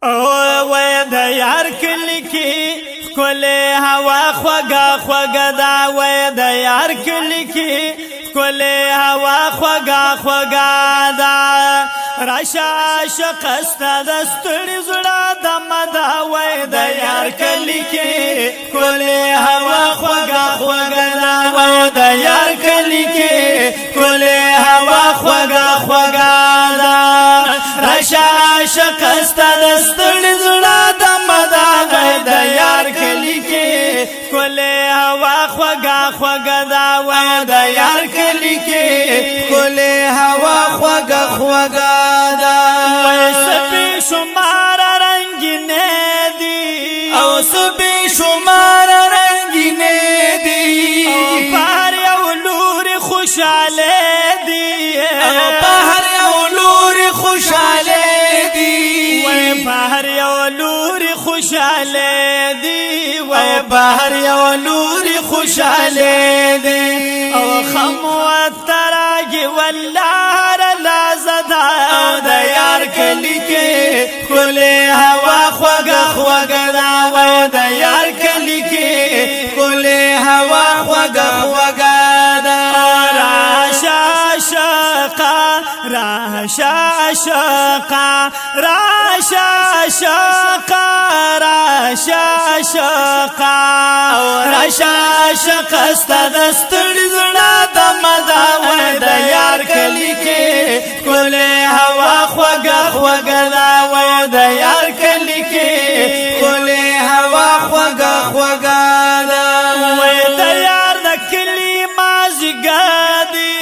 وای د یار کلی کی کوله هوا خوګه خوګه دا وای د یار کلی کی کوله هوا خوګه خوګه دا راشا شقست د ستړي زړه د مدا وای د یار کلی کی کوله هوا خوګه خوګه دا وای د یار کلی کی کوله هوا خوګه خوګه دا راشا شقست د ستړي زړه د مدا وای د یار کلی کی کوله هوا خوګه خوګه دا وای د یار کلی کی کوله هوا خوګه خوګه دا وای سپي شمار رنگینه دي او سپي شمار رنگینه دي بهر یو لور خوشاله دي او بهر یو لور خوشاله دي وای بهر یو لور خوشاله دي وای بهر یو لور خوشاله دي او خمو تراجي والله لا زدا او د یار کلی کې کوله هوا خوګه خوګه دا وای د یار کلی کې کوله هوا خوګه خوګه دا راشا شقا راشا شقا راشا شقا راشا شقا راشا شقا ستاد ستړي زړه د مدا وای د یار کلی کې کوله هوا خوګه خوګه دا وای د یار کلی کې کوله هوا خوګه خوګه دا وای د یار د کلی مازیګر دی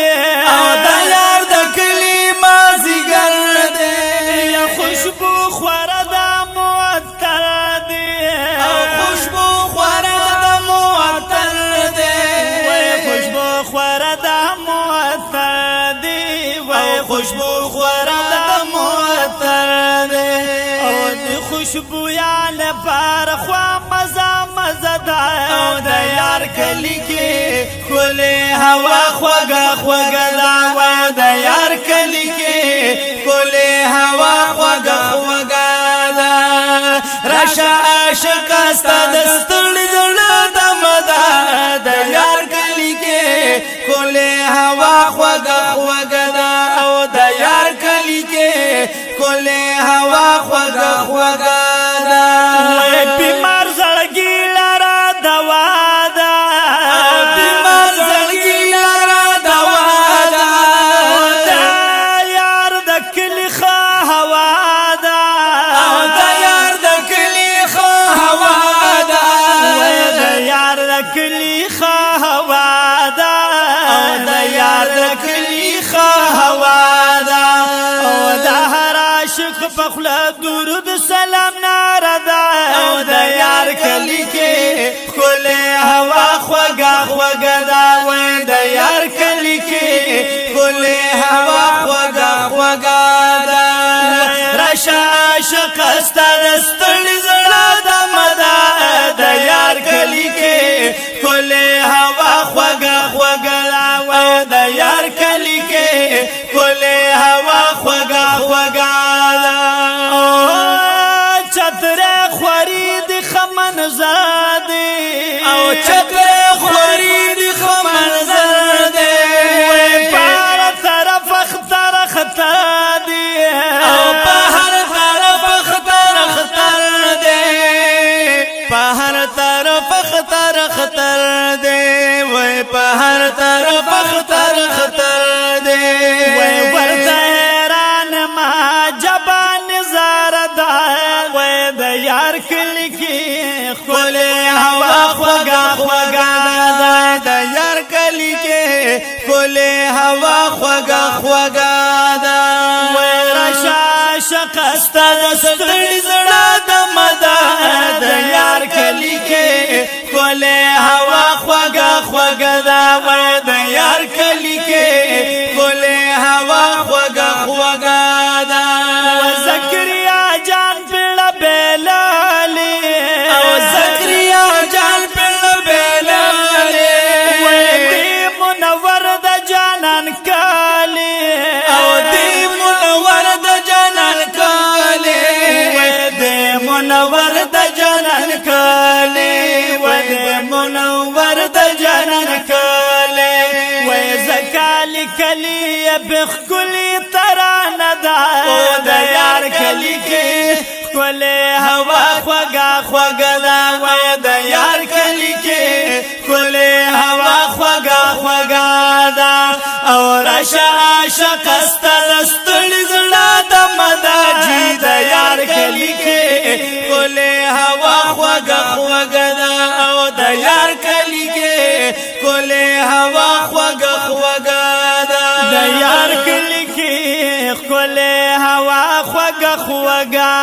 او د یار د کلی مازیګر دی یا خوشبو خوره د معطر دی او خوشبو خوره د معطر دی وای خوشبو خوره د معطر دی وای خوشبو خوره د معطر دی او د خوشبو یا لپاره خوا مزه مزه دا او د یار کلی کې کوله هوا خوګه خوګه دا وای د یار کلی کې کوله هوا خوګه خوګه دا راشا عاشق ستاد ستړي زړه د مدا د یار کلی کې کوله هوا خوګه خوګه دا او د یار کلی کې کوله هوا خوګه خوګه دا وای بیمار زړګی لرا دوا دا بیمار زړګی لرا دوا دا یار د کلی خوا هوا دا او د یار د کلی خو هوا دا وای د یار د کلی خوا هوا دا او د یار د کلی خو هوا دا او د هر عاشق په خله درود سلام ناره دا او د یار کلی کې کوله هوا خوګه خوګه دا وای د یار کلی کې کوله هوا خوګه خوګه دا راشا عاشق ستاد ستړي زړه د مدا د یار کلی کې کوله هوا خوګه خوګه دا وای د یار کلی کې کوله هوا خوګه خوګه دا چتر خورید خمن زادی او چتر خورید خمن زده پار طرف اختر خطا دی او په هر طرف خطر خطر دی په هر طرف خطر خطر دی وای په هر طرف خطر خطر دی وای ورته حیران ما جبان زار دا وای د یار کلی کی کوله هوا خوګه خوګه دا د یار کلی کې کوله هوا خوګه خوګه دا وای راشا شقست د ستړي زړه د مدا د یار کلی کې کوله هوا خوګه خوګه دا وای د یار کلی کې کوله هوا خوګه خوګه دا زکریا جان پیړه بیلالی او زکریا جان پیړه بیلالی وای دی منور د جانان کالی او دی منور د جانان کالی منور د جنان کلی و د منور د جنان کلی و زکالی کلی بخکلی ترانه دا د یار کلی کې کلی هوا خوږه خوږه دا و د یار کلی کې کلی هوا خوږه خوږه دا او راشه عاشق ستل ستړي زړه د مداجي د یار کلی کې کلی هوا خوږه خوږه دا او د یار کلی کې کلی هوا خوږه خوږه دا د یار کلی کې کلی هوا خوږه خوږه